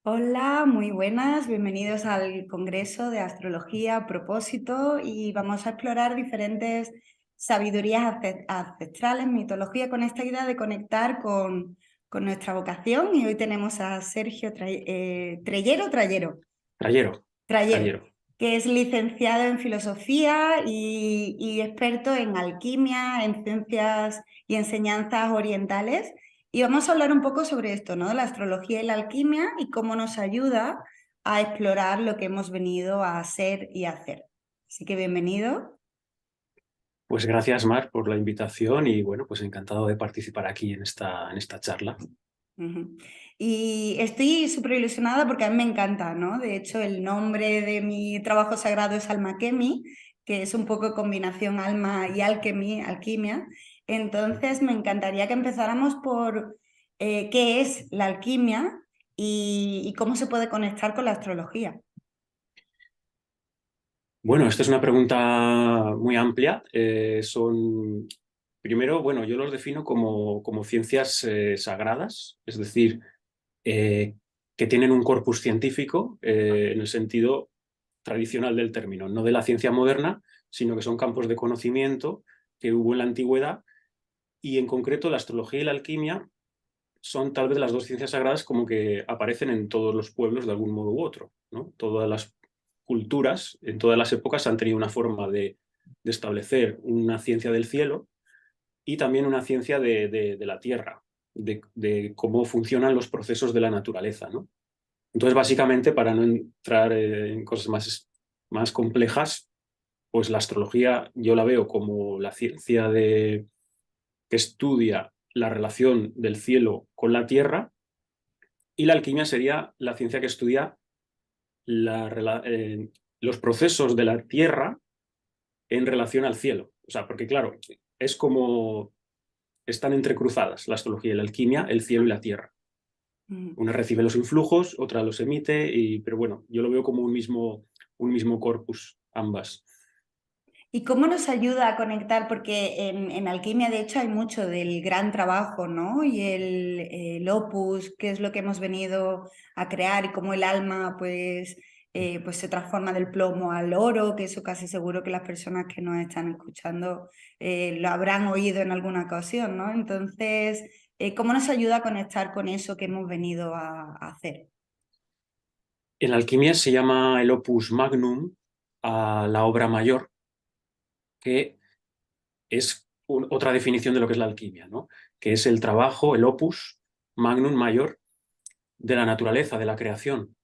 Hola, muy buenas, bienvenidos al Congreso de Astrología a propósito y vamos a explorar diferentes sabidurías ancestrales, mitología, con esta idea de conectar con nuestra vocación. Y hoy tenemos a Sergio Trayero, Trayero, Trayero, Trayero. que es licenciado en filosofía y experto en alquimia, en ciencias y enseñanzas orientales. Y vamos a hablar un poco sobre esto, ¿no? La astrología y la alquimia y cómo nos ayuda a explorar lo que hemos venido a ser y a hacer. Así que bienvenido. Pues gracias, Mar, por la invitación y bueno, pues encantado de participar aquí en esta charla. Ujú. Y estoy súper ilusionada porque a mí me encanta, ¿no? De hecho, el nombre de mi trabajo sagrado es Almaquemi, que es un poco combinación alma y alquimia. Entonces, me encantaría que empezáramos por qué es la alquimia y cómo se puede conectar con la astrología. Bueno, esta es una pregunta muy amplia. Primero, bueno, yo los defino como ciencias sagradas, es decir, eh, que tienen un corpus científico en el sentido tradicional del término, no de la ciencia moderna, sino que son campos de conocimiento que hubo en la antigüedad y en concreto la astrología y la alquimia son tal vez las dos ciencias sagradas como que aparecen en todos los pueblos de algún modo u otro, ¿no? Todas las culturas, en todas las épocas, han tenido una forma de establecer una ciencia del cielo y también una ciencia de la tierra, de cómo funcionan los procesos de la naturaleza, ¿no? Entonces, básicamente, para no entrar en cosas más complejas, pues la astrología yo la veo como la ciencia que estudia la relación del cielo con la tierra. Y la alquimia sería la ciencia que estudia los procesos de la Tierra en relación al cielo. O sea, porque claro, es como están entrecruzadas la astrología y la alquimia, el cielo y la Tierra. Mm. Una recibe los influjos, otra los emite, pero bueno, yo lo veo como un mismo corpus, ambas. ¿Y cómo nos ayuda a conectar? Porque en alquimia, de hecho, hay mucho del gran trabajo, ¿no? Y el opus, que es lo que hemos venido a crear y cómo el alma, pues se transforma del plomo al oro, que eso casi seguro que las personas que nos están escuchando lo habrán oído en alguna ocasión, ¿no? Entonces, ¿cómo nos ayuda a conectar con eso que hemos venido a hacer? En la alquimia se llama el opus magnum a la obra mayor, que es otra definición de lo que es la alquimia, ¿no? Que es el trabajo, el opus magnum mayor de la naturaleza, de la creación.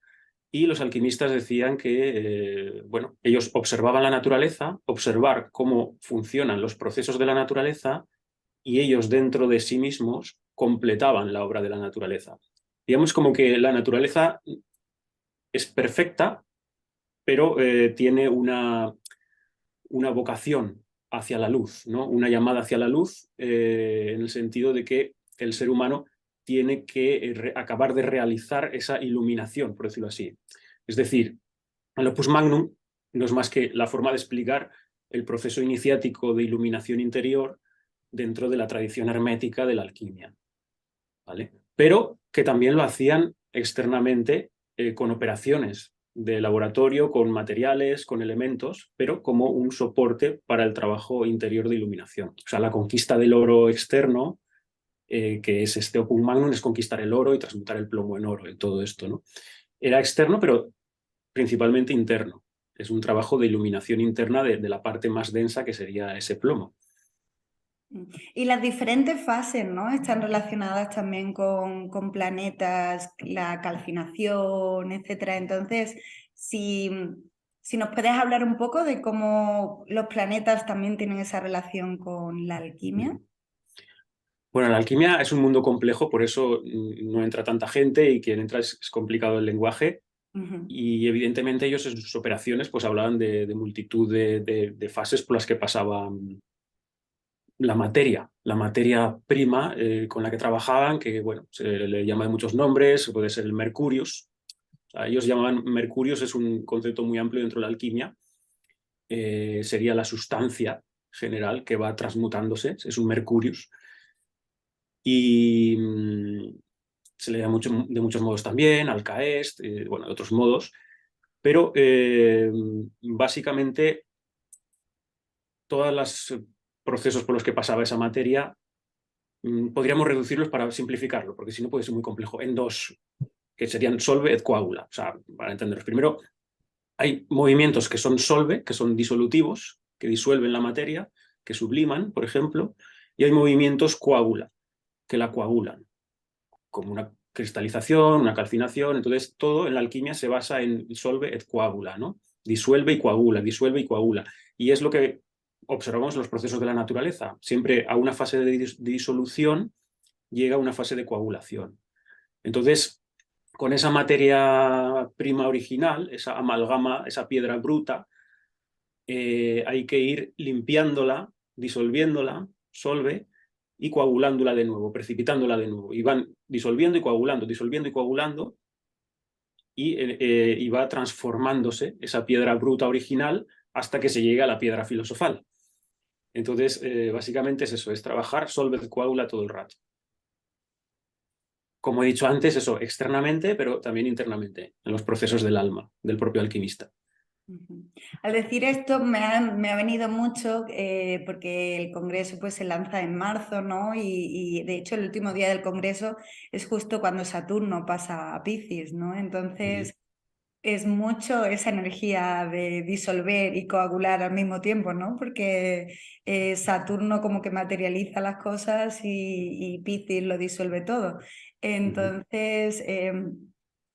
Y los alquimistas decían que, bueno, ellos observaban la naturaleza, observar cómo funcionan los procesos de la naturaleza y ellos dentro de sí mismos completaban la obra de la naturaleza. Digamos como que la naturaleza es perfecta, pero tiene una vocación hacia la luz, ¿no? Una llamada hacia la luz en el sentido de que el ser humano tiene que acabar de realizar esa iluminación, por decirlo así. Es decir, el opus magnum no es más que la forma de explicar el proceso iniciático de iluminación interior dentro de la tradición hermética de la alquimia, ¿vale? Pero que también lo hacían externamente con operaciones de laboratorio, con materiales, con elementos, pero como un soporte para el trabajo interior de iluminación. O sea, la conquista del oro externo, que es este opus magnum, es conquistar el oro y transmutar el plomo en oro y todo esto, ¿no? Era externo, pero principalmente interno. Es un trabajo de iluminación interna de la parte más densa que sería ese plomo. Y las diferentes fases, ¿no? Están relacionadas también con planetas, la calcinación, etcétera. Entonces, si, si nos puedes hablar un poco de cómo los planetas también tienen esa relación con la alquimia. Bueno, la alquimia es un mundo complejo, por eso no entra tanta gente y quien entra es complicado el lenguaje. Ujú. Y evidentemente ellos en sus operaciones pues hablaban de multitud de fases por las que pasaba la materia prima con la que trabajaban, que bueno, se le llama de muchos nombres, puede ser el Mercurius. O sea, ellos llamaban Mercurius, es un concepto muy amplio dentro de la alquimia. Sería la sustancia general que va transmutándose, es un Mercurius. Y, se le da de muchos modos también, Alcaest, bueno, de otros modos, pero básicamente todos los procesos por los que pasaba esa materia podríamos reducirlos para simplificarlo, porque si no puede ser muy complejo, en dos, que serían solve et coagula. O sea, para entenderos, primero hay movimientos que son solve, que son disolutivos, que disuelven la materia, que subliman, por ejemplo, y hay movimientos coagula, que la coagulan, como una cristalización, una calcinación. Entonces, todo en la alquimia se basa en solve et coagula, ¿no? Disuelve y coagula, disuelve y coagula. Y es lo que observamos en los procesos de la naturaleza. Siempre a una fase de disolución llega a una fase de coagulación. Entonces, con esa materia prima original, esa amalgama, esa piedra bruta, hay que ir limpiándola, disolviéndola, solve, y coagulándola de nuevo, precipitándola de nuevo. Y van disolviendo y coagulando, y va transformándose esa piedra bruta original hasta que se llega a la piedra filosofal. Entonces, básicamente es eso, es trabajar solve coagula todo el rato. Como he dicho antes, eso externamente, pero también internamente, en los procesos del alma, del propio alquimista. Al decir esto me ha venido mucho porque el congreso pues se lanza en marzo, ¿no? Y de hecho el último día del congreso es justo cuando Saturno pasa a Piscis, ¿no? Entonces es mucho esa energía de disolver y coagular al mismo tiempo, ¿no? Porque Saturno como que materializa las cosas y Piscis lo disuelve todo. Entonces,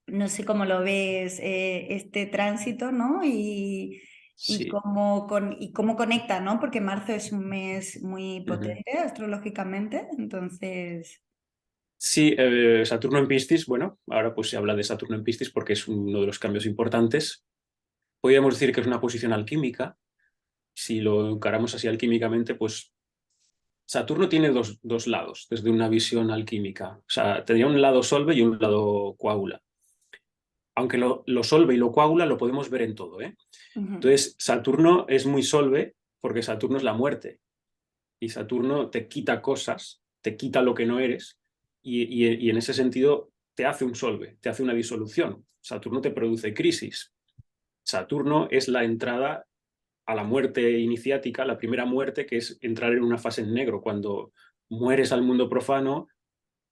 no sé cómo lo ves este tránsito, ¿no? Sí. Y cómo conecta, ¿no? Porque marzo es un mes muy Ujú. potente astrológicamente, entonces... Sí, Saturno en Piscis, bueno, ahora pues se habla de Saturno en Piscis porque es uno de los cambios importantes. Podríamos decir que es una posición alquímica. Si lo encaramos así alquímicamente, pues Saturno tiene dos lados desde una visión alquímica. O sea, tendría un lado solve y un lado coágula. Aunque lo solve y lo coágula lo podemos ver en todo, ¿eh? Ujú. Entonces, Saturno es muy solve porque Saturno es la muerte. Y Saturno te quita cosas, te quita lo que no eres, y en ese sentido te hace un solve, te hace una disolución. Saturno te produce crisis. Saturno es la entrada a la muerte iniciática, la primera muerte, que es entrar en una fase en negro. Cuando mueres al mundo profano,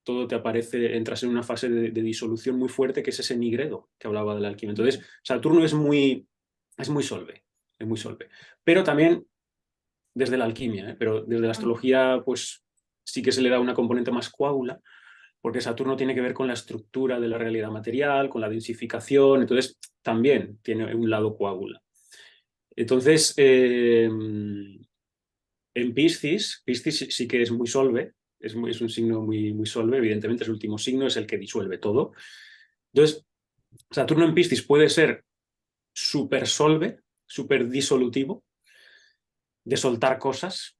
todo te aparece, entras en una fase de disolución muy fuerte, que es ese nigredo que hablaba de la alquimia. Entonces, Saturno es muy solve, es muy solve. Pero también desde la alquimia, ¿eh? Pero desde la astrología, pues sí que se le da una componente más coágula, porque Saturno tiene que ver con la estructura de la realidad material, con la densificación, entonces también tiene un lado coágula. Entonces, en Piscis sí que es muy solve, es un signo muy solve, evidentemente es el último signo, es el que disuelve todo. Entonces, Saturno en Piscis puede ser súper solve, súper disolutivo, de soltar cosas,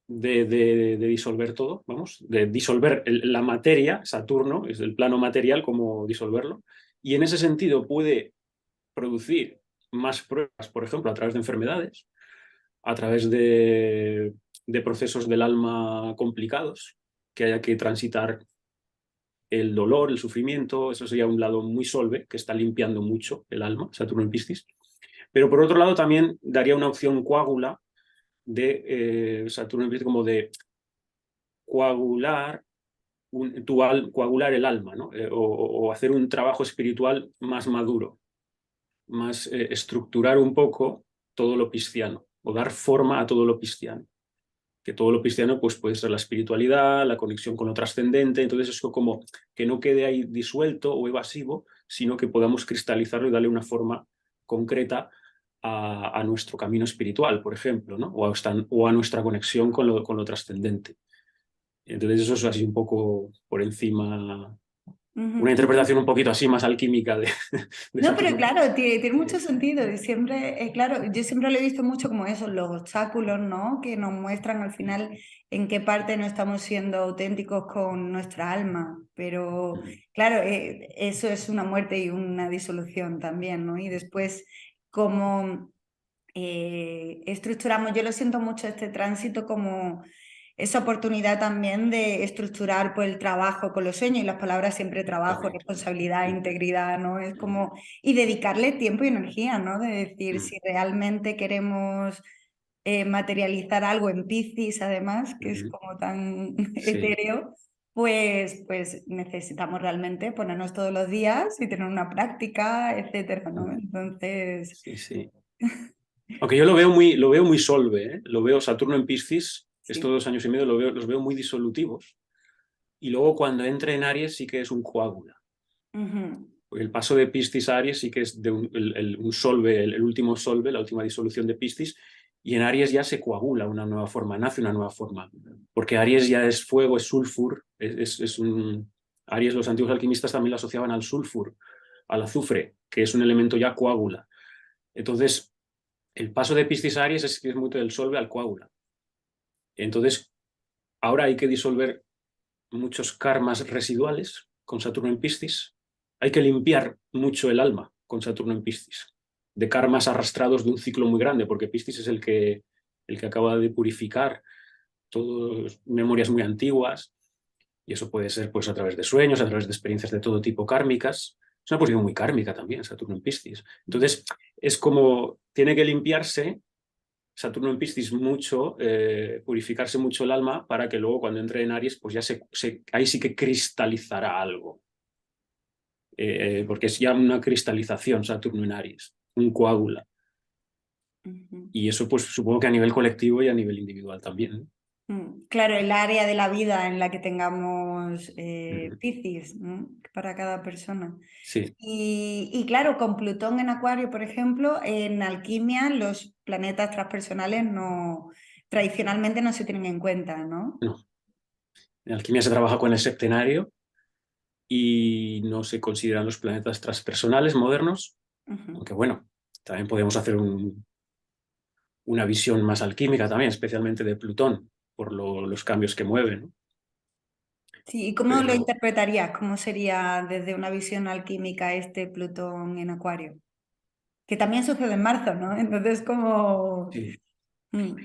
de disolver todo, vamos, de disolver la materia, Saturno, es el plano material, como disolverlo, y en ese sentido puede producir más pruebas, por ejemplo, a través de enfermedades, a través de procesos del alma complicados, que haya que transitar el dolor, el sufrimiento. Eso sería un lado muy solve, que está limpiando mucho el alma, Saturno en Piscis. Pero por otro lado también daría una opción coágula de Saturno en Piscis, como de coagular, coagular el alma, ¿no? O hacer un trabajo espiritual más maduro, más estructurar un poco todo lo pisciano, o dar forma a todo lo pisciano. Que todo lo cristiano pues, puede ser la espiritualidad, la conexión con lo trascendente. Entonces es como que no quede ahí disuelto o evasivo, sino que podamos cristalizarlo y darle una forma concreta a nuestro camino espiritual, por ejemplo, ¿no? O a nuestra conexión con lo trascendente. Entonces eso es así un poco por encima, una Ujú. interpretación un poquito así más alquímica de No, pero Saturno. claro, tiene mucho sentido y siempre, claro, yo siempre lo he visto mucho como eso, los obstáculos, ¿no? Que nos muestran al final en qué parte no estamos siendo auténticos con nuestra alma, pero claro, eso es una muerte y una disolución también, ¿no? Y después, como estructuramos, yo lo siento mucho este tránsito como esa oportunidad también de estructurar pues, el trabajo con los sueños y las palabras siempre trabajo, Exactamente. responsabilidad, Mm, integridad, ¿no? Es mm, como, y dedicarle tiempo y energía, ¿no? De decir, mm, si realmente queremos materializar algo en Piscis, además, que es mm. como tan Sí, etéreo, pues necesitamos realmente ponernos todos los días y tener una práctica, etcétera, ¿no? mm, Entonces, sí, sí. Aunque yo lo veo muy solve, ¿eh? Lo veo Saturno en Piscis, estos sí. 2 años y medio los veo muy disolutivos. Y luego cuando entre en Aries sí que es un coágula. Ujú, Porque el paso de Piscis a Aries sí que es de un solve, el último solve, la última disolución de Piscis, y en Aries ya se coagula una nueva forma, nace una nueva forma. Porque Aries ya es fuego, es sulfur, es un... Aries, los antiguos alquimistas también lo asociaban al sulfur, al azufre, que es un elemento ya coágula. Entonces, el paso de Piscis a Aries es mucho del solve al coágula. Entonces, ahora hay que disolver muchos karmas residuales con Saturno en Piscis. Hay que limpiar mucho el alma con Saturno en Piscis, de karmas arrastrados de un ciclo muy grande, porque Piscis es el que acaba de purificar todas memorias muy antiguas, y eso puede ser pues, a través de sueños, a través de experiencias de todo tipo kármicas. Es una posición muy kármica también, Saturno en Piscis. Entonces, es como tiene que limpiarse Saturno en Piscis mucho, purificarse mucho el alma para que luego cuando entre en Aries, pues ya ahí sí que cristalizará algo, porque es ya una cristalización Saturno en Aries, un coágula. ujú. Y eso pues supongo que a nivel colectivo y a nivel individual también, ¿no? Claro, el área de la vida en la que tengamos Ujú. Piscis, ¿no? Para cada persona. Sí, Y claro, con Plutón en Acuario, por ejemplo, en alquimia los planetas transpersonales no, tradicionalmente no se tienen en cuenta, ¿no? no. En alquimia se trabaja con el septenario y no se consideran los planetas transpersonales modernos, Ujú. aunque bueno, también podemos hacer una visión más alquímica también, especialmente de Plutón, por los cambios que mueve, ¿no? Sí, ¿y cómo lo Pero interpretarías? ¿Cómo sería desde una visión alquímica este Plutón en Acuario? Que también sucede en marzo, ¿no? Entonces, como... sí. Mm,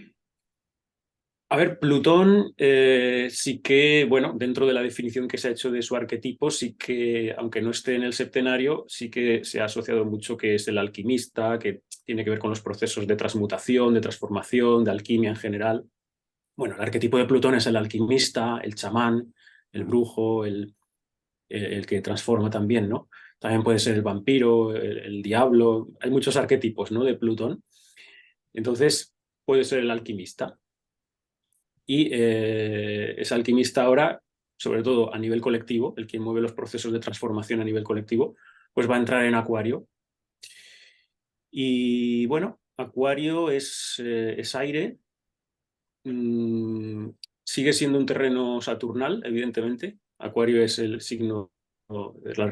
A ver, Plutón sí que, bueno, dentro de la definición que se ha hecho de su arquetipo, sí que, aunque no esté en el septenario, sí que se ha asociado mucho que es el alquimista, que tiene que ver con los procesos de transmutación, de transformación, de alquimia en general. Bueno, el arquetipo de Plutón es el alquimista, el chamán, el mm. brujo, el que transforma también, ¿no? También puede ser el vampiro, el diablo. Hay muchos arquetipos, ¿no? De Plutón. Entonces, puede ser el alquimista. Y es alquimista ahora, sobre todo a nivel colectivo, el que mueve los procesos de transformación a nivel colectivo, pues va a entrar en Acuario. Y bueno, Acuario es aire, mm, sigue siendo un terreno saturnal, evidentemente. Acuario es el signo, es la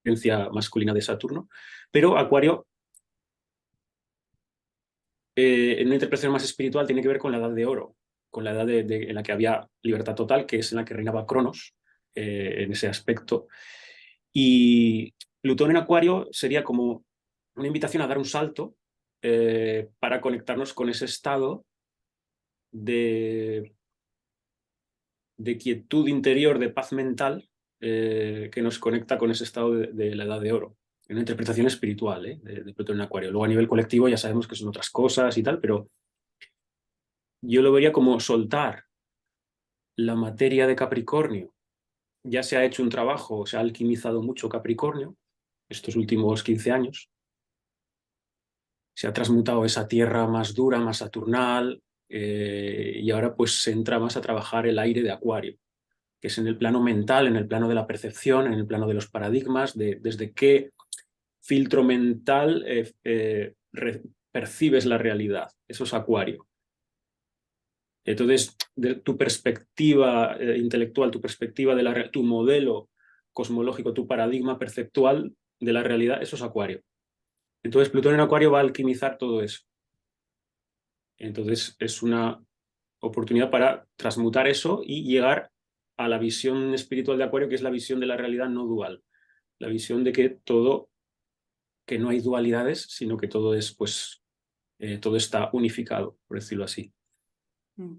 regencia masculina de Saturno, pero Acuario, en una interpretación más espiritual, tiene que ver con la edad de oro, con la edad en la que había libertad total, que es en la que reinaba Cronos, en ese aspecto. Y Plutón en Acuario sería como una invitación a dar un salto para conectarnos con ese estado de, de quietud interior, de paz mental, que nos conecta con ese estado de la edad de oro. En una interpretación espiritual, de Plutón en Acuario. Luego a nivel colectivo ya sabemos que son otras cosas y tal, pero yo lo vería como soltar la materia de Capricornio. Ya se ha hecho un trabajo, se ha alquimizado mucho Capricornio estos últimos 15 años. Se ha transmutado esa tierra más dura, más saturnal, y ahora pues se entra más a trabajar el aire de Acuario, que es en el plano mental, en el plano de la percepción, en el plano de los paradigmas, desde qué filtro mental percibes la realidad. Eso es Acuario. Entonces, de tu perspectiva intelectual, tu perspectiva de tu modelo cosmológico, tu paradigma perceptual de la realidad, eso es Acuario. Entonces, Plutón en Acuario va a alquimizar todo eso. Entonces, es una oportunidad para transmutar eso y llegar a la visión espiritual de Acuario, que es la visión de la realidad no dual. La visión de que todo, que no hay dualidades, sino que todo es, pues, todo está unificado, por decirlo así. Mm.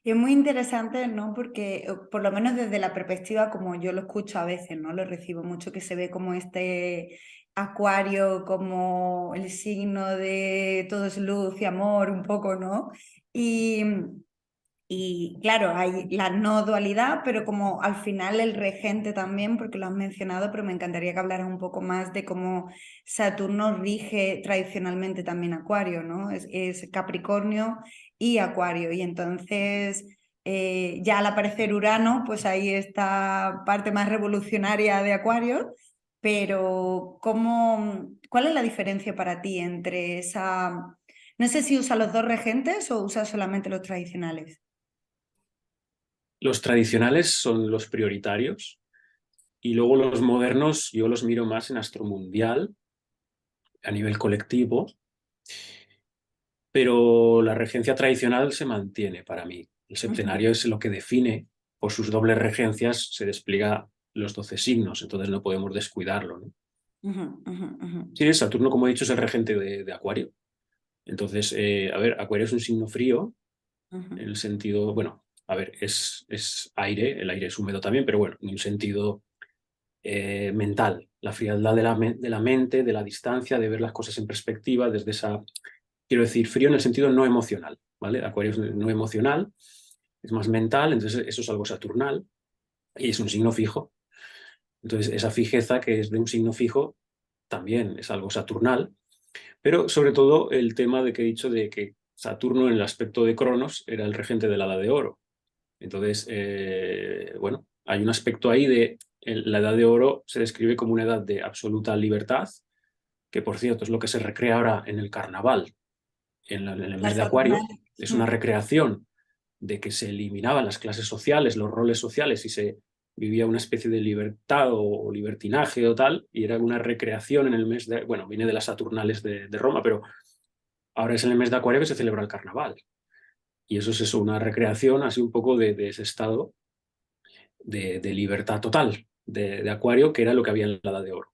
Y es muy interesante, ¿no? Porque, por lo menos desde la perspectiva, como yo lo escucho a veces, ¿no? Lo recibo mucho, que se ve como este Acuario, como el signo de todo es luz y amor, un poco, ¿no? Y, y claro, hay la no dualidad, pero como al final el regente también, porque lo has mencionado, pero me encantaría que hablaras un poco más de cómo Saturno rige tradicionalmente también Acuario, ¿no? Es Capricornio y Acuario. Y entonces, ya al aparecer Urano, pues ahí está parte más revolucionaria de Acuario. Pero, ¿cuál es la diferencia para ti entre esa... No sé si usa los dos regentes o usa solamente los tradicionales. Los tradicionales son los prioritarios y luego los modernos yo los miro más en astromundial a nivel colectivo, pero la regencia tradicional se mantiene para mí. El Ujú, septenario es lo que define, por sus dobles regencias se despliega los 12 signos, entonces no podemos descuidarlo, ¿no? ujú, ujú, ujú, Sí, Saturno, como he dicho, es el regente de Acuario. Entonces, a ver, Acuario es un signo frío, ujú. en el sentido, bueno, a ver, es aire, el aire es húmedo también, pero bueno, en un sentido mental, la frialdad de la mente, de la distancia, de ver las cosas en perspectiva, desde esa, quiero decir, frío en el sentido no emocional, ¿vale? Acuario es no emocional, es más mental, entonces eso es algo saturnal y es un signo fijo. Entonces, esa fijeza que es de un signo fijo también es algo saturnal, pero sobre todo el tema de que he dicho de que Saturno en el aspecto de Cronos era el regente del hada de oro. Entonces, bueno, hay un aspecto ahí de la edad de oro se describe como una edad de absoluta libertad, que por cierto es lo que se recrea ahora en el carnaval, en el La mes de Saturnal. Acuario. Es una Mm, recreación de que se eliminaban las clases sociales, los roles sociales y se vivía una especie de libertad o libertinaje o tal, y era una recreación en el mes de, bueno, viene de las Saturnales de Roma, pero ahora es en el mes de Acuario que se celebra el carnaval. Y eso es eso, una recreación así un poco de ese estado de libertad total de Acuario, que era lo que había en la Edad de Oro.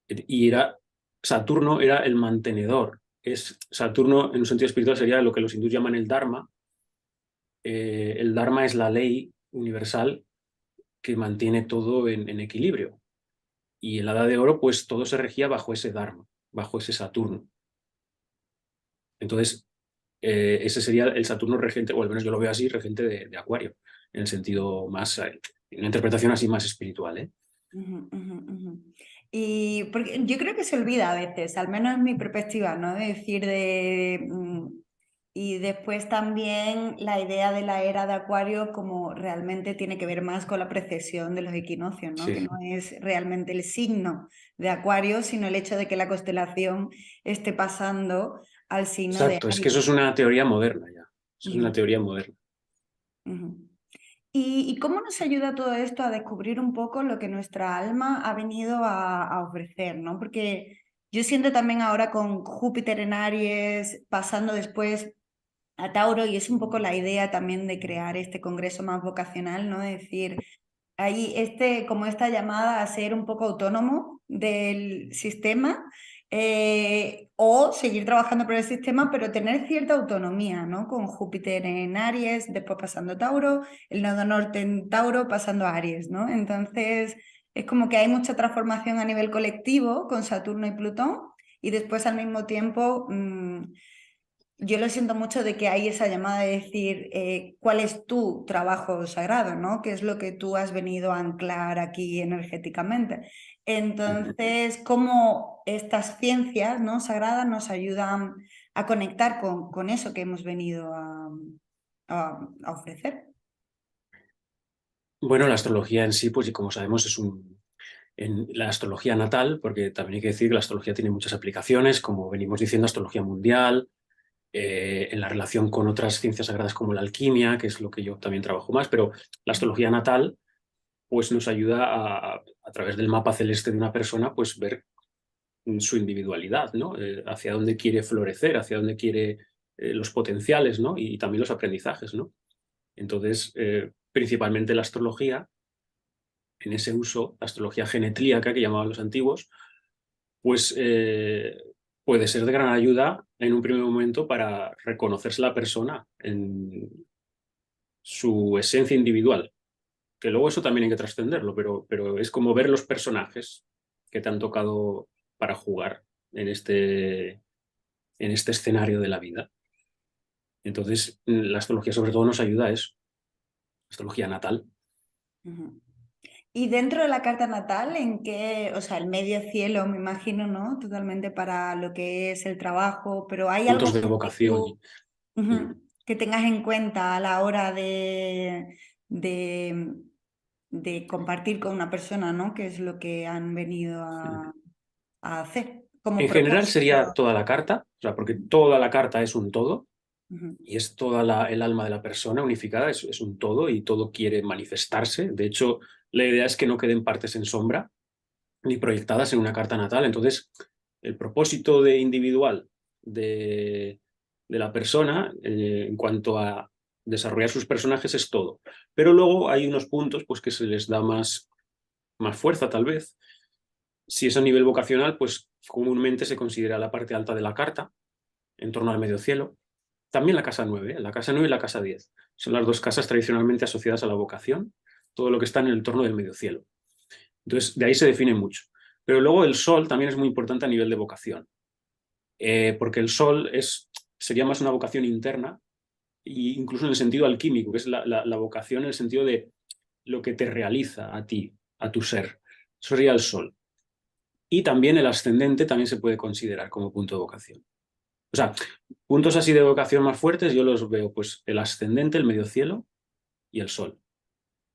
Y era, Saturno era el mantenedor. Saturno, en un sentido espiritual, sería lo que los hindúes llaman el Dharma. El Dharma es la ley universal que mantiene todo en equilibrio. Y en la Edad de Oro, pues todo se regía bajo ese Dharma, bajo ese Saturno. Entonces, ese sería el Saturno regente, o al menos yo lo veo así, regente de Acuario, en el sentido más, una interpretación así más espiritual, ¿eh? ujú, ujú, ujú. Y porque yo creo que se olvida a veces, al menos en mi perspectiva, ¿no? De decir y después también la idea de la era de Acuario como realmente tiene que ver más con la precesión de los equinoccios, ¿no? Que Sí. no es realmente el signo de Acuario, sino el hecho de que la constelación esté pasando al signo de Exacto, es que eso Aries. es una teoría moderna ya. Eso es una Ujú, teoría moderna. ujú. Y cómo nos ayuda todo esto a descubrir un poco lo que nuestra alma ha venido a ofrecer, ¿no? Porque yo siento también ahora con Júpiter en Aries, pasando después a Tauro, y es un poco la idea también de crear este congreso más vocacional, ¿no? Es decir, hay como esta llamada a ser un poco autónomo del sistema, o seguir trabajando por el sistema, pero tener cierta autonomía, ¿no? Con Júpiter en Aries, después pasando a Tauro, el nodo norte en Tauro, pasando a Aries, ¿no? Entonces, es como que hay mucha transformación a nivel colectivo con Saturno y Plutón, y después al mismo tiempo... yo lo siento mucho de que hay esa llamada de decir cuál es tu trabajo sagrado, ¿no? ¿Qué es lo que tú has venido a anclar aquí energéticamente? Ujú. Entonces, cómo estas ciencias, ¿no? sagradas nos ayudan a conectar con eso que hemos venido a ofrecer. Bueno, la astrología en sí, pues y como sabemos, en la astrología natal, porque también hay que decir que la astrología tiene muchas aplicaciones, como venimos diciendo, astrología mundial, en la relación con otras ciencias sagradas como la alquimia, que es lo que yo también trabajo más, pero la astrología natal, pues nos ayuda a través del mapa celeste de una persona, pues ver su individualidad, ¿no? Hacia dónde quiere florecer, hacia dónde quiere los potenciales, ¿no? Y también los aprendizajes, ¿no? Entonces, principalmente la astrología, en ese uso, la astrología genetríaca que llamaban los antiguos, pues puede ser de gran ayuda en un primer momento para reconocerse la persona su esencia individual, que luego eso también hay que trascenderlo, pero es como ver los personajes que te han tocado para jugar en este escenario de la vida. Entonces, la astrología sobre todo nos ayuda a eso, astrología natal. Ujú. Y dentro de la carta natal, ¿en qué, o sea, el medio cielo, me imagino, ¿no? Totalmente para lo que es el trabajo, pero ¿hay algo Puntos de que vocación. tú, ujú, que tengas en cuenta a la hora de, de compartir con una persona, ¿no? ¿Qué es lo que han venido a hacer como En general sería propósito? toda la carta, o sea, porque toda la carta es un todo Ujú, y es toda el alma de la persona unificada, es un todo y todo quiere manifestarse. De hecho, la idea es que no queden partes en sombra ni proyectadas en una carta natal. Entonces, el propósito de individual de la persona en cuanto a desarrollar sus personajes es todo. Pero luego hay unos puntos pues, que se les da más fuerza, tal vez. Si es a nivel vocacional, pues comúnmente se considera la parte alta de la carta, en torno al medio cielo. También la casa 9, ¿eh? La casa 9 y la casa 10. Son las dos casas tradicionalmente asociadas a la vocación, todo lo que está en el entorno del medio cielo. Entonces, de ahí se define mucho. Pero luego el sol también es muy importante a nivel de vocación, porque el sol sería más una vocación interna, e incluso en el sentido alquímico, que es la vocación en el sentido de lo que te realiza a ti, a tu ser. Eso sería el sol. Y también el ascendente también se puede considerar como punto de vocación. O sea, puntos así de vocación más fuertes yo los veo, pues el ascendente, el medio cielo y el sol,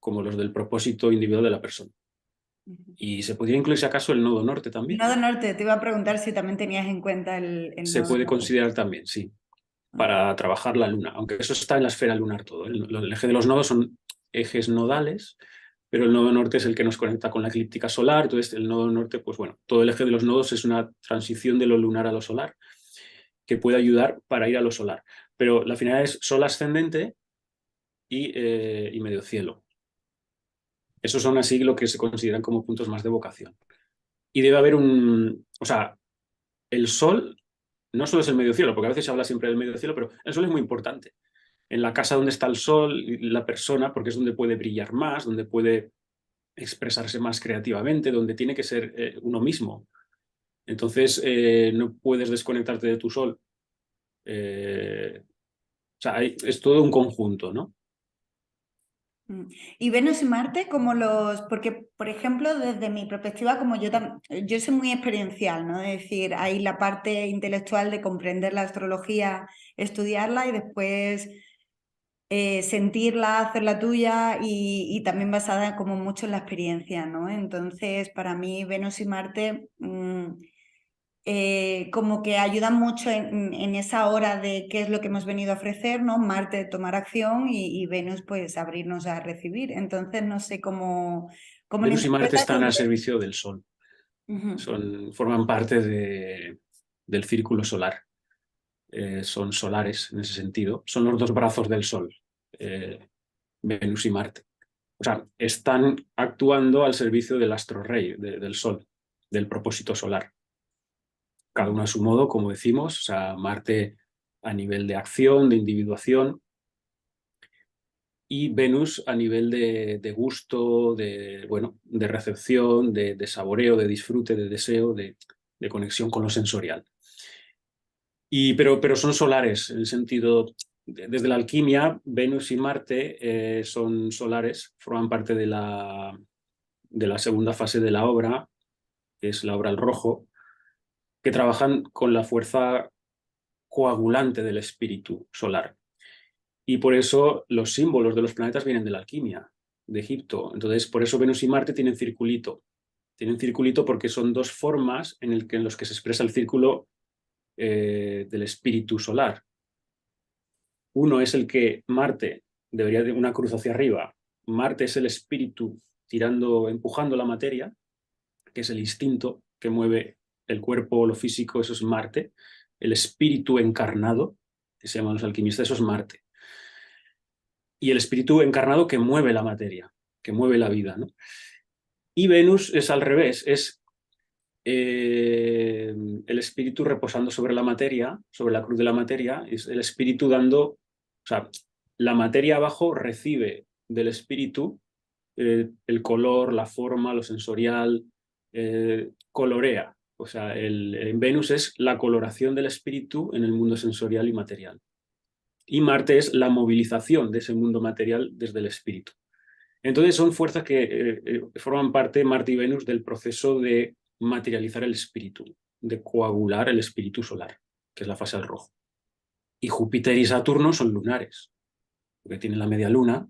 como los del propósito individual de la persona. ujú. Y se podría incluir si acaso el nodo norte El también, nodo ¿no? norte, te iba a preguntar si también tenías en cuenta el Se nodo puede norte. considerar también, sí, Ah, para trabajar la luna, aunque eso está en la esfera lunar todo. El eje de los nodos son ejes nodales, pero el nodo norte es el que nos conecta con la eclíptica solar. Entonces, el nodo norte, pues bueno, todo el eje de los nodos es una transición de lo lunar a lo solar que puede ayudar para ir a lo solar. Pero la finalidad es sol ascendente y medio cielo. Esos son así lo que se consideran como puntos más de vocación. Y debe haber o sea, el sol no solo es el medio cielo, porque a veces se habla siempre del medio cielo, pero el sol es muy importante. En la casa donde está el sol, la persona, porque es donde puede brillar más, donde puede expresarse más creativamente, donde tiene que ser uno mismo. Entonces, no puedes desconectarte de tu sol. O sea, es todo un conjunto, ¿no? mm. Y Venus y Marte, como los, porque por ejemplo, desde mi perspectiva, como yo soy muy experiencial, ¿no? Es decir, hay la parte intelectual de comprender la astrología, estudiarla y después sentirla, hacerla tuya y también basada como mucho en la experiencia, ¿no? Entonces, para mí, Venus y Marte como que ayudan mucho en esa hora de qué es lo que hemos venido a ofrecer, ¿no? Marte tomar acción y Venus pues abrirnos a recibir. Entonces, no sé cómo lo Venus y Marte interpretas están al servicio del sol. Ujú, Forman parte del círculo solar. Son solares en ese sentido. Son los dos brazos del sol, eh, Venus y Marte. O sea, están actuando al servicio del astro rey, del sol, del propósito solar. Cada ujú, uno a su modo, como decimos, o sea, Marte a nivel de acción, de individuación, y Venus a nivel de gusto, bueno, de recepción, de saboreo, de disfrute, de deseo, de conexión con lo sensorial. Pero son solares, en el sentido, desde la alquimia, Venus y Marte son solares, forman parte de la segunda fase de la obra, que es la obra al rojo, que trabajan con la fuerza coagulante del espíritu solar. Y por eso los símbolos de los planetas vienen de la alquimia, de Egipto. Entonces, por eso Venus y Marte tienen circulito. Tienen circulito porque son dos formas en los que se expresa el círculo del espíritu solar. Uno es el que Marte debería de una cruz hacia arriba. Marte es el espíritu tirando, empujando la materia, que es el instinto que mueve el cuerpo, lo físico, eso es Marte. El espíritu encarnado, que se llaman los alquimistas, eso es Marte. Y el espíritu encarnado que mueve la materia, que mueve la vida, ¿no? Y Venus es al revés, es el espíritu reposando sobre la materia, sobre la cruz de la materia, es el espíritu dando, o sea, la materia abajo recibe del espíritu el color, la forma, lo sensorial, colorea. O sea, en Venus es la coloración del espíritu en el mundo sensorial y material. Y Marte es la movilización de ese mundo material desde el espíritu. Entonces son fuerzas que forman parte, Marte y Venus, del proceso de materializar el espíritu, de coagular el espíritu solar, que es la fase del rojo. Y Júpiter y Saturno son lunares, porque tienen la media luna.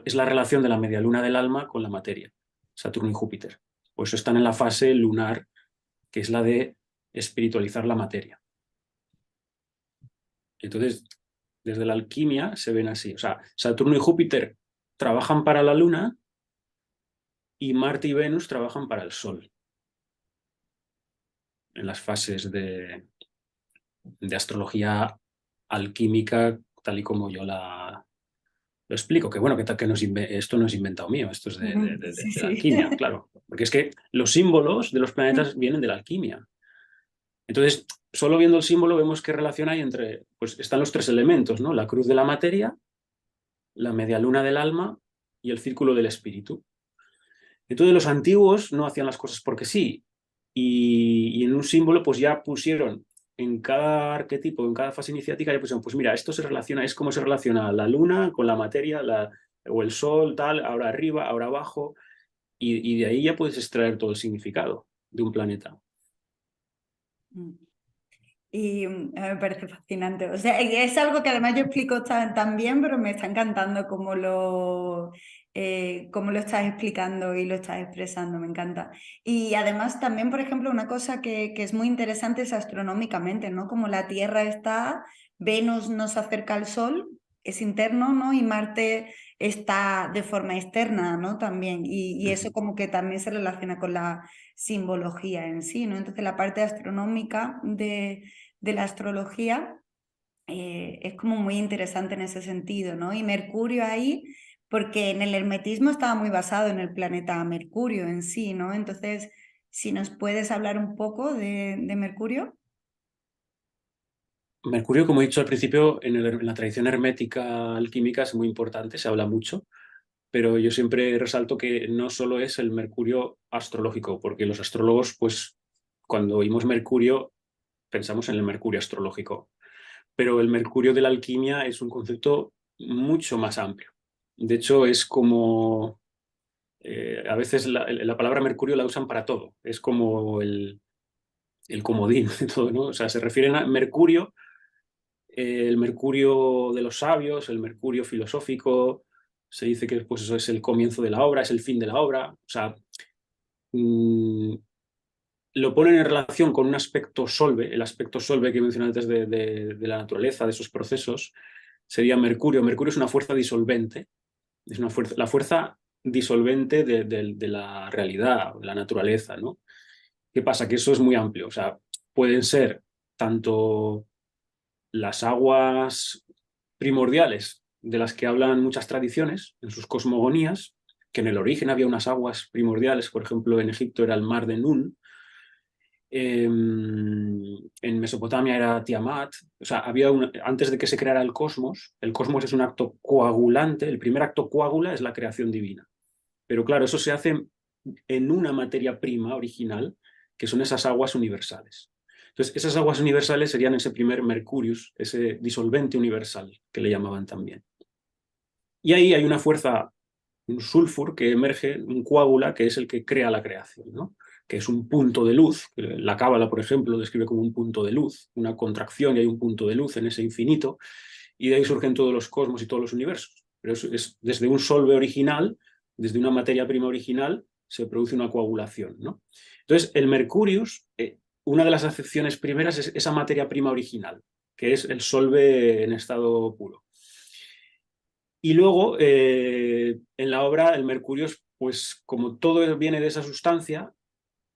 Es la relación de la media luna del alma con la materia, Saturno y Júpiter. Por eso están en la fase lunar, que es la de espiritualizar la materia. Entonces, desde la alquimia se ven así. O sea, Saturno y Júpiter trabajan para la luna y Marte y Venus trabajan para el Sol en las fases de astrología alquímica, tal y como yo lo explico. Que bueno, que esto no es inventado mío, esto es Sí, de la sí. alquimia, claro. Porque es que los símbolos de los planetas vienen de la alquimia. Entonces, solo viendo el símbolo vemos qué relación hay entre, pues están los tres elementos, ¿no? La cruz de la materia, la media luna del alma y el círculo del espíritu. Entonces los antiguos no hacían las cosas porque sí. Y en un símbolo pues ya pusieron en cada arquetipo, en cada fase iniciática, ya pusieron, pues mira, esto se relaciona, es como se relaciona la luna con la materia, o el sol, tal, ahora arriba, ahora abajo, y de ahí ya puedes extraer todo el significado de un planeta. Y me parece fascinante. O sea, y es algo que además yo explico tan bien, pero me está encantando cómo lo estás explicando y lo estás expresando, me encanta. Y además también, por ejemplo, una cosa que es muy interesante es astronómicamente, ¿no? Como la Tierra está, Venus nos acerca al Sol, es interno, ¿no? Y Marte está de forma externa, ¿no? También. Y eso como que también se relaciona con la simbología en sí, ¿no? Entonces la parte astronómica de la astrología es como muy interesante en ese sentido, ¿no? Y Mercurio ahí, porque en el hermetismo estaba muy basado en el planeta Mercurio en sí, ¿no? Entonces, si nos puedes hablar un poco de Mercurio. Mercurio, como he dicho al principio, en la tradición hermética alquímica es muy importante, se habla mucho, pero yo siempre resalto que no solo es el Mercurio astrológico, porque los astrólogos, pues, cuando oímos Mercurio, pensamos en el Mercurio astrológico, pero el Mercurio de la alquimia es un concepto mucho más amplio. De hecho, es como, a veces la palabra Mercurio la usan para todo, es como el comodín de todo, ¿no? O sea, se refieren a Mercurio, el Mercurio de los sabios, el Mercurio filosófico, se dice que pues eso es el comienzo de la obra, es el fin de la obra, o sea, mm, lo ponen en relación con un aspecto solve, el aspecto solve que mencioné antes de la naturaleza, de esos procesos, sería Mercurio. Mercurio es una fuerza disolvente, es la fuerza disolvente de la realidad, de la naturaleza, ¿no? ¿Qué pasa? Que eso es muy amplio, o sea, pueden ser tanto las aguas primordiales de las que hablan muchas tradiciones en sus cosmogonías, que en el origen había unas aguas primordiales, por ejemplo, en Egipto era el mar de Nun, en Mesopotamia era Tiamat, o sea, antes de que se creara el cosmos es un acto coagulante, el primer acto coagula es la creación divina. Pero claro, eso se hace en una materia prima original, que son esas aguas universales. Entonces, esas aguas universales serían ese primer Mercurius, ese disolvente universal, que le llamaban también. Y ahí hay una fuerza, un sulfur que emerge, un coágula, que es el que crea la creación, ¿no? Que es un punto de luz. La Cábala, por ejemplo, lo describe como un punto de luz, una contracción y hay un punto de luz en ese infinito, y de ahí surgen todos los cosmos y todos los universos. Pero es desde un solve original, desde una materia prima original, se produce una coagulación, ¿no? Entonces, el Mercurius, una de las acepciones primeras es esa materia prima original, que es el solve en estado puro. Y luego, en la obra, el Mercurius, pues como todo viene de esa sustancia,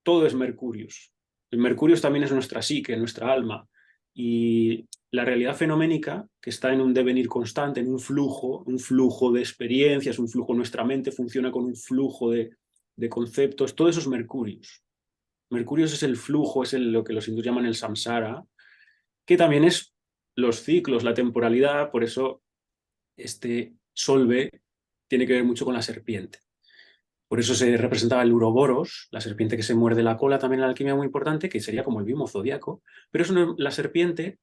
todo es Mercurius. El Mercurius también es nuestra psique, nuestra alma. Y la realidad fenoménica, que está en un devenir constante, en un flujo de experiencias, un flujo, nuestra mente funciona con un flujo de conceptos, todo eso es Mercurius. Mercurius es el flujo, es lo que los hindúes llaman el samsara, que también es los ciclos, la temporalidad, por eso este solve tiene que ver mucho con la serpiente. Por eso se representaba el Uroboros, la serpiente que se muerde la cola, también en la alquimia muy importante, que sería como el mismo zodiaco. Pero la serpiente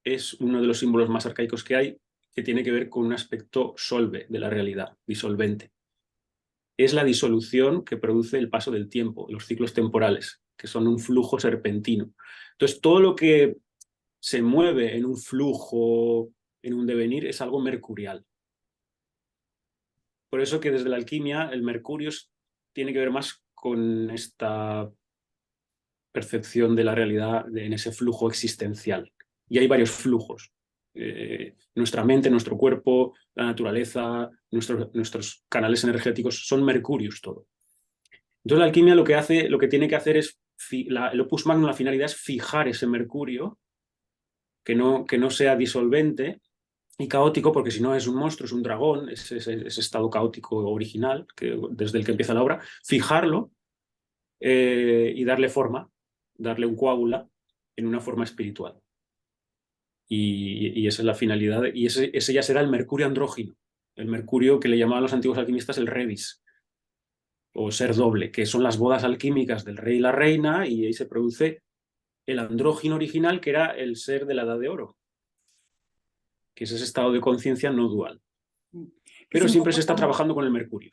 es uno de los símbolos más arcaicos que hay, que tiene que ver con un aspecto solve de la realidad, disolvente. Es la disolución que produce el paso del tiempo, los ciclos temporales, que son un flujo serpentino. Entonces, todo lo que se mueve en un flujo, en un devenir, es algo mercurial. Por eso que desde la alquimia el mercurio tiene que ver más con esta percepción de la realidad en ese flujo existencial. Y hay varios flujos. Nuestra mente, nuestro cuerpo, la naturaleza, nuestros canales energéticos son mercurios todo. Entonces la alquimia lo que tiene que hacer es, el opus magnum, la finalidad es fijar ese mercurio, que no sea disolvente y caótico, porque si no es un monstruo, es un dragón, es ese estado caótico original, desde el que empieza la obra, fijarlo y darle forma, darle un coágula en una forma espiritual. Y esa es la finalidad, y ese ya será el mercurio andrógino, el mercurio que le llamaban los antiguos alquimistas el rebis, o ser doble, que son las bodas alquímicas del rey y la reina, y ahí se produce el andrógino original, que era el ser de la edad de oro, que es ese estado de conciencia no dual. Mm. Que es Pero un siempre poco se está como, trabajando con el mercurio.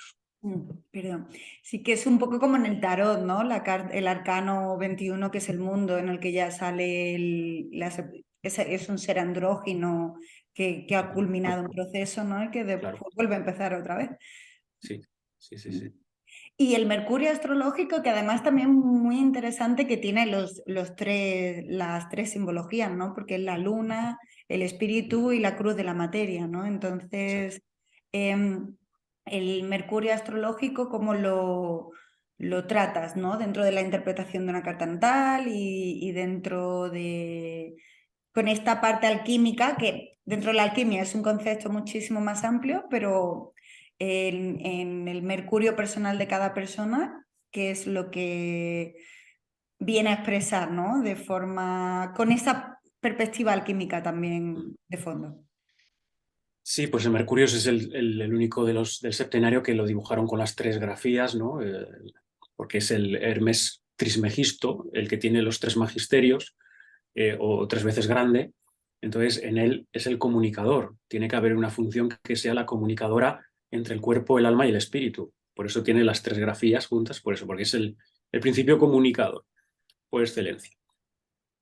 perdón, sí que es un poco como en el tarot, ¿no? El arcano 21 que es el mundo, en el que ya sale es un ser andrógino que ha culminado un proceso, ¿no? Y que Claro, después vuelve a empezar otra vez. sí, sí, sí, sí. Y el mercurio astrológico, que además también muy interesante, que tiene las tres simbologías, ¿no? Porque es la luna, el espíritu y la cruz de la materia, ¿no? Exacto. Entonces, el mercurio astrológico, ¿cómo lo tratas, ¿no? Dentro de la interpretación de una carta natal y dentro de... con esta parte alquímica, que dentro de la alquimia es un concepto muchísimo más amplio, pero en el mercurio personal de cada persona, que es lo que viene a expresar, ¿no? De forma, con esa perspectiva alquímica también de fondo. Sí, pues el Mercurio es el único del septenario que lo dibujaron con las tres grafías, ¿no? Porque es el Hermes Trismegisto, el que tiene los tres magisterios, o tres veces grande. Entonces, en él es el comunicador. Tiene que haber una función que sea la comunicadora entre el cuerpo, el alma y el espíritu. Por eso tiene las tres grafías juntas, por eso, porque es el principio comunicador por excelencia.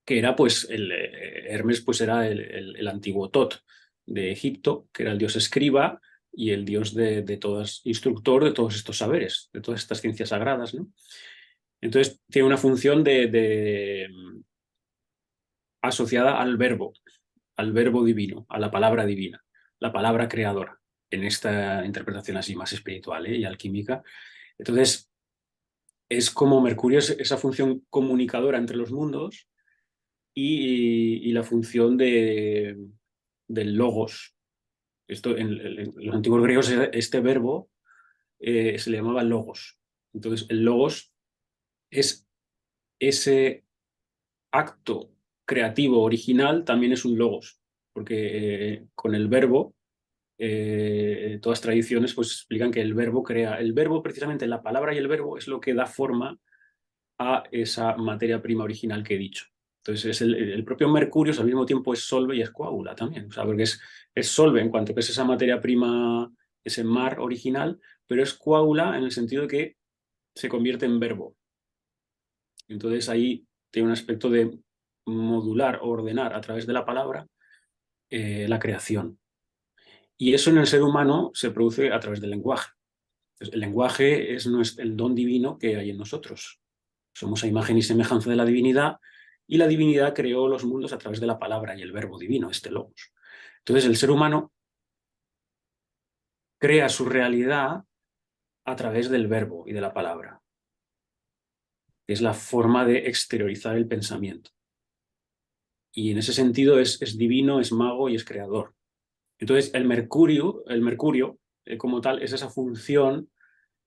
Que era, pues, Hermes, pues era el antiguo Tot de Egipto, que era el dios escriba y el dios de todas, instructor de todos estos saberes, de todas estas ciencias sagradas, ¿no? Entonces, tiene una función asociada al verbo divino, a la palabra divina, la palabra creadora, en esta interpretación así más espiritual, y alquímica. Entonces, es como Mercurio es esa función comunicadora entre los mundos y la función del logos. Esto en los antiguos griegos, este verbo se le llamaba logos. Entonces, el logos es ese acto creativo original, también es un logos, porque con el verbo, todas tradiciones pues explican que el verbo crea, el verbo precisamente la palabra y el verbo es lo que da forma a esa materia prima original que he dicho. Entonces, es el propio mercurio al mismo tiempo es solve y es coágula también, o sea, porque es solve en cuanto que es esa materia prima, ese mar original, pero es coágula en el sentido de que se convierte en verbo. Entonces ahí tiene un aspecto de modular o ordenar a través de la palabra la creación. Y eso en el ser humano se produce a través del lenguaje. Entonces, el lenguaje es el don divino que hay en nosotros. Somos a imagen y semejanza de la divinidad y la divinidad creó los mundos a través de la palabra y el verbo divino, este logos. Entonces el ser humano crea su realidad a través del verbo y de la palabra, que es la forma de exteriorizar el pensamiento. Y en ese sentido es divino, es mago y es creador. Entonces el mercurio como tal es esa función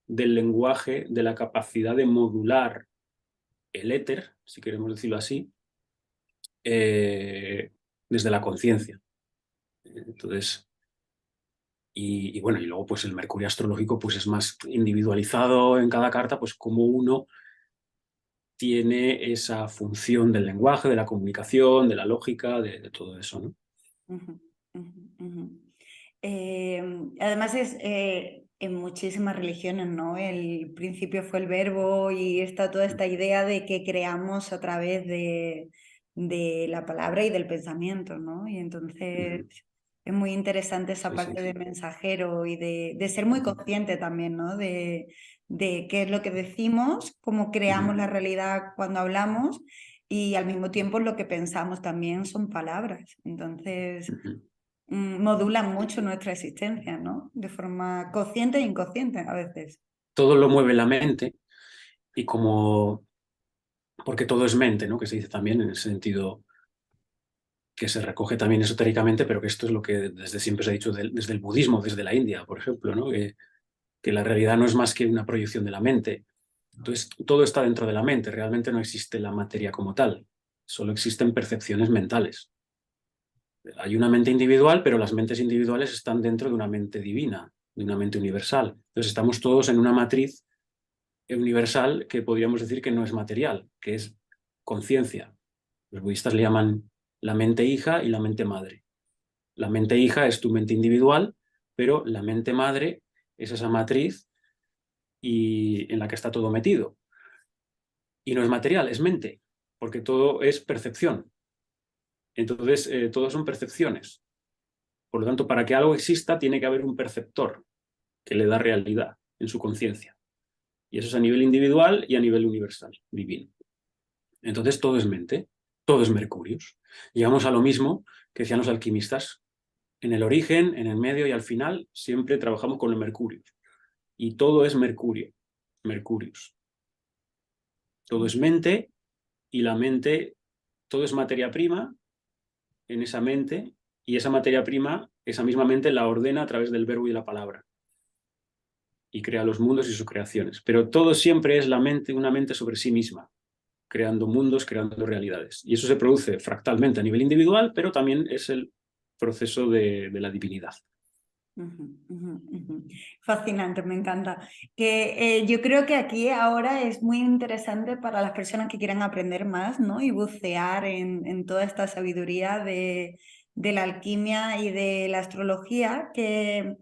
del lenguaje, de la capacidad de modular el éter, si queremos decirlo así, eh, desde la conciencia. Entonces, Y bueno, y luego pues el mercurio astrológico pues es más individualizado en cada carta, pues como uno tiene esa función del lenguaje, de la comunicación, de la lógica, de todo eso, ¿no? Ujú, ujú, ujú. Además es en muchísimas religiones, ¿no? El principio fue el verbo y está toda esta idea de que creamos a través de la palabra y del pensamiento, ¿no? Y entonces Ujú. es muy interesante esa Sí, sí. parte de mensajero y de ser muy Ujú. consciente también, ¿no? De qué es lo que decimos, cómo creamos Ujú. la realidad cuando hablamos y al mismo tiempo lo que pensamos también son palabras. Entonces Ujú. modulan mucho nuestra existencia, ¿no? De forma consciente e inconsciente a veces. Todo lo mueve la mente y como, porque todo es mente, ¿no? Que se dice también en el sentido que se recoge también esotéricamente, pero que esto es lo que desde siempre se ha dicho desde el budismo, desde la India, por ejemplo, ¿no? Que la realidad no es más que una proyección de la mente. Entonces, todo está dentro de la mente, realmente no existe la materia como tal, solo existen percepciones mentales. Hay una mente individual, pero las mentes individuales están dentro de una mente divina, de una mente universal. Entonces, estamos todos en una matriz universal que podríamos decir que no es material, que es conciencia. Los budistas le llaman la mente hija y la mente madre. La mente hija es tu mente individual, pero la mente madre es esa matriz y en la que está todo metido. Y no es material, es mente, porque todo es percepción. Entonces, todo son percepciones. Por lo tanto, para que algo exista, tiene que haber un perceptor que le da realidad en su conciencia. Y eso es a nivel individual y a nivel universal, divino. Entonces, todo es mente, todo es Mercurius. Llegamos a lo mismo que decían los alquimistas. En el origen, en el medio y al final, siempre trabajamos con el Mercurio. Y todo es Mercurio, Mercurius. Todo es mente y la mente, todo es materia prima en esa mente y esa materia prima, esa misma mente la ordena a través del verbo y la palabra y crea los mundos y sus creaciones. Pero todo siempre es la mente, una mente sobre sí misma, creando mundos, creando realidades. Y eso se produce fractalmente a nivel individual, pero también es el proceso de la divinidad. Ujú, ujú, ujú. Fascinante, me encanta. Que yo creo que aquí ahora es muy interesante para las personas que quieran aprender más, ¿no? Y bucear en toda esta sabiduría de la alquimia y de la astrología, que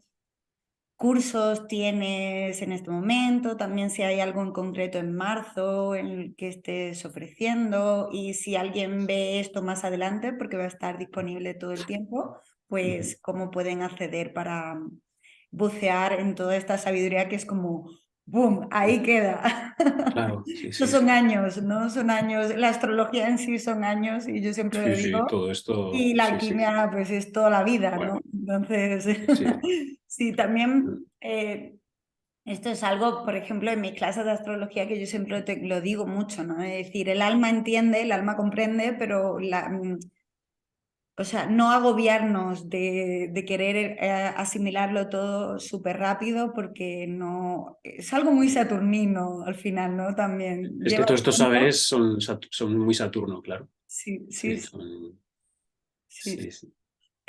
cursos tienes en este momento, también si hay algo en concreto en marzo en el que estés ofreciendo y si alguien ve esto más adelante, porque va a estar disponible todo el tiempo, Uh -huh. pues cómo pueden acceder para bucear en toda esta sabiduría que es como, ¡boom! Ahí queda. Claro, sí, Estos sí, son sí. años, ¿no? Son años, la astrología en sí son años y yo siempre Sí, lo sí, digo. todo esto, Y la sí, sí. alquimia, pues es toda la vida, ¿no? Bueno, Entonces, sí. sí, también esto es algo, por ejemplo, en mis clases de astrología que yo siempre lo digo mucho, ¿no? Es decir, el alma entiende, el alma comprende, pero o sea, no agobiarnos de querer asimilarlo todo súper rápido porque no, es algo muy saturnino al final, ¿no? También Es que lleva todos estos tiempo. saberes son muy Saturno, claro. Sí, sí, Sí, sí, sí, sí. sí, sí.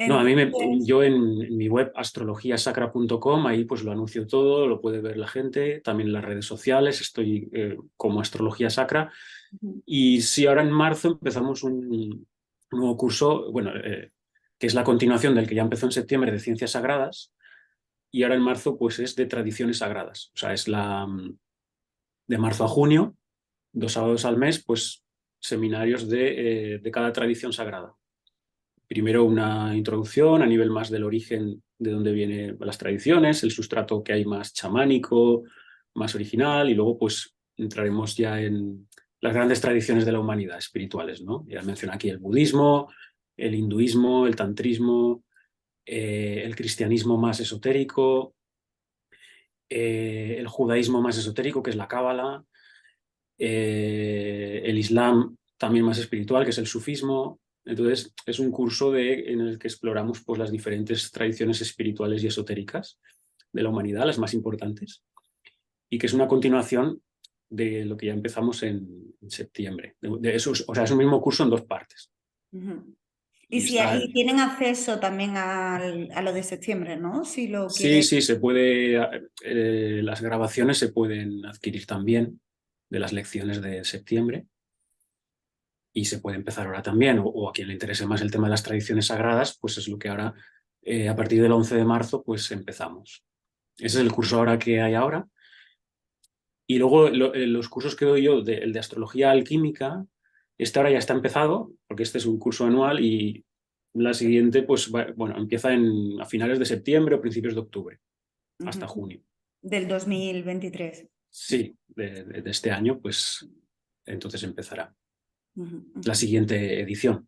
No, a mí Entonces, yo en mi web astrologiasacra.com, ahí pues lo anuncio todo, lo puede ver la gente, también en las redes sociales, estoy como Astrología Sacra. ujú, Y sí, ahora en marzo empezamos un nuevo curso, bueno, que es la continuación del que ya empezó en septiembre de Ciencias Sagradas, y ahora en marzo pues es de Tradiciones Sagradas. O sea, es de marzo a junio, 2 sábados al mes, pues seminarios de cada tradición sagrada. Primero una introducción a nivel más del origen de dónde vienen las tradiciones, el sustrato que hay más chamánico, más original, y luego pues entraremos ya en las grandes tradiciones de la humanidad espirituales, ¿no? Ya mencioné aquí el budismo, el hinduismo, el tantrismo, el cristianismo más esotérico, el judaísmo más esotérico, que es la cábala, el Islam también más espiritual, que es el sufismo. Entonces, es un curso en el que exploramos pues, las diferentes tradiciones espirituales y esotéricas de la humanidad, las más importantes, y que es una continuación de lo que ya empezamos en septiembre. De eso, o sea, es un mismo curso en 2 partes. ujú. Y, y si, está. y tienen acceso también a lo de septiembre, ¿no? Si lo Sí, quiere. sí, se puede, las grabaciones se pueden adquirir también de las lecciones de septiembre y se puede empezar ahora también, o a quien le interese más el tema de las tradiciones sagradas, pues es lo que ahora, a partir del 11 de marzo, pues empezamos. Ese es el curso ahora que hay ahora. Y luego los cursos que doy yo, el de astrología alquímica, este ahora ya está empezado, porque este es un curso anual y la siguiente, pues bueno, empieza a finales de septiembre o principios de octubre, hasta Ujú. junio. Del 2023. Sí, de este año, pues entonces empezará Ujú, la ujú. siguiente edición.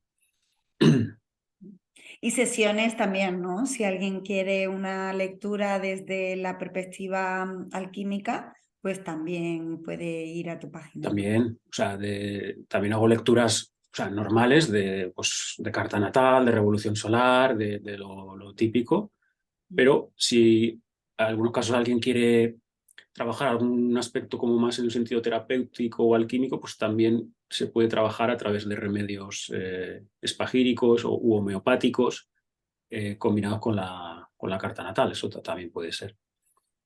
Y sesiones también, ¿no? Si alguien quiere una lectura desde la perspectiva alquímica, pues también puede ir a tu página, ¿no? También, o sea, también hago lecturas, o sea, normales de, pues, de carta natal, de revolución solar, de lo típico, pero si en algunos casos alguien quiere trabajar algún aspecto como más en el sentido terapéutico o alquímico, pues también se puede trabajar a través de remedios espagíricos u homeopáticos combinados con la carta natal. Eso también puede ser.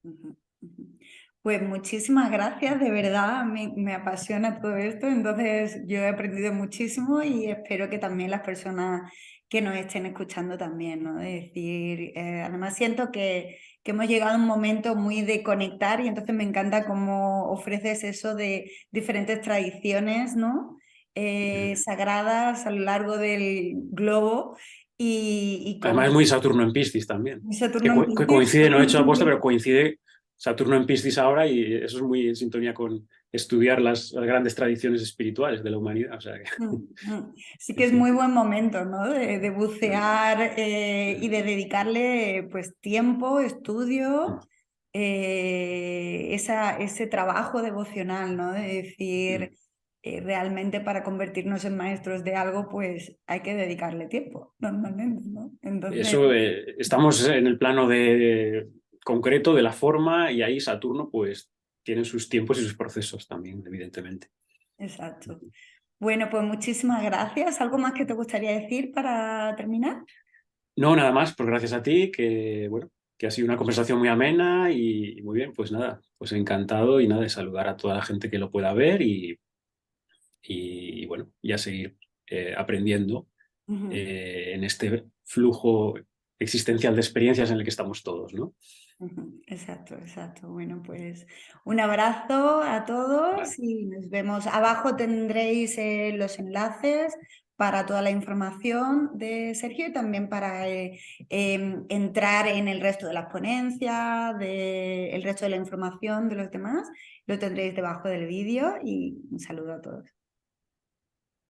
Ujú, ujú. Pues muchísimas gracias, de verdad, me apasiona todo esto, entonces yo he aprendido muchísimo y espero que también las personas que nos estén escuchando también, ¿no? Es decir, además siento que hemos llegado a un momento muy de conectar y entonces me encanta cómo ofreces eso de diferentes tradiciones, ¿no? Sagradas a lo largo del globo y Además es cómo muy Saturno en Piscis también, Saturno en que Piscis. coincide, no he hecho aposta, pero coincide Saturno en Piscis ahora y eso es muy en sintonía con estudiar las grandes tradiciones espirituales de la humanidad. O sea que, Sí sí, que es sí. muy buen momento, ¿no? De bucear y de dedicarle pues tiempo, estudio, ese trabajo devocional, ¿no? De decir, realmente para convertirnos en maestros de algo, pues hay que dedicarle tiempo, normalmente, ¿no? Entonces, Eso, estamos en el plano concreto de la forma y ahí Saturno pues tiene sus tiempos y sus procesos también, evidentemente. exacto. Bueno, pues muchísimas gracias. ¿Algo más que te gustaría decir para terminar? No, nada más, pues gracias a ti, que bueno, que ha sido una conversación muy amena y muy bien, pues nada, pues encantado y nada, de saludar a toda la gente que lo pueda ver y bueno, y a seguir aprendiendo Ujú. en este flujo existencial de experiencias en el que estamos todos, ¿no? Ujú, exacto, exacto. Bueno, pues un abrazo a todos Vale. y nos vemos. Abajo tendréis los enlaces para toda la información de Sergio y también para entrar en el resto de las ponencias, el resto de la información de los demás. Lo tendréis debajo del vídeo y un saludo a todos.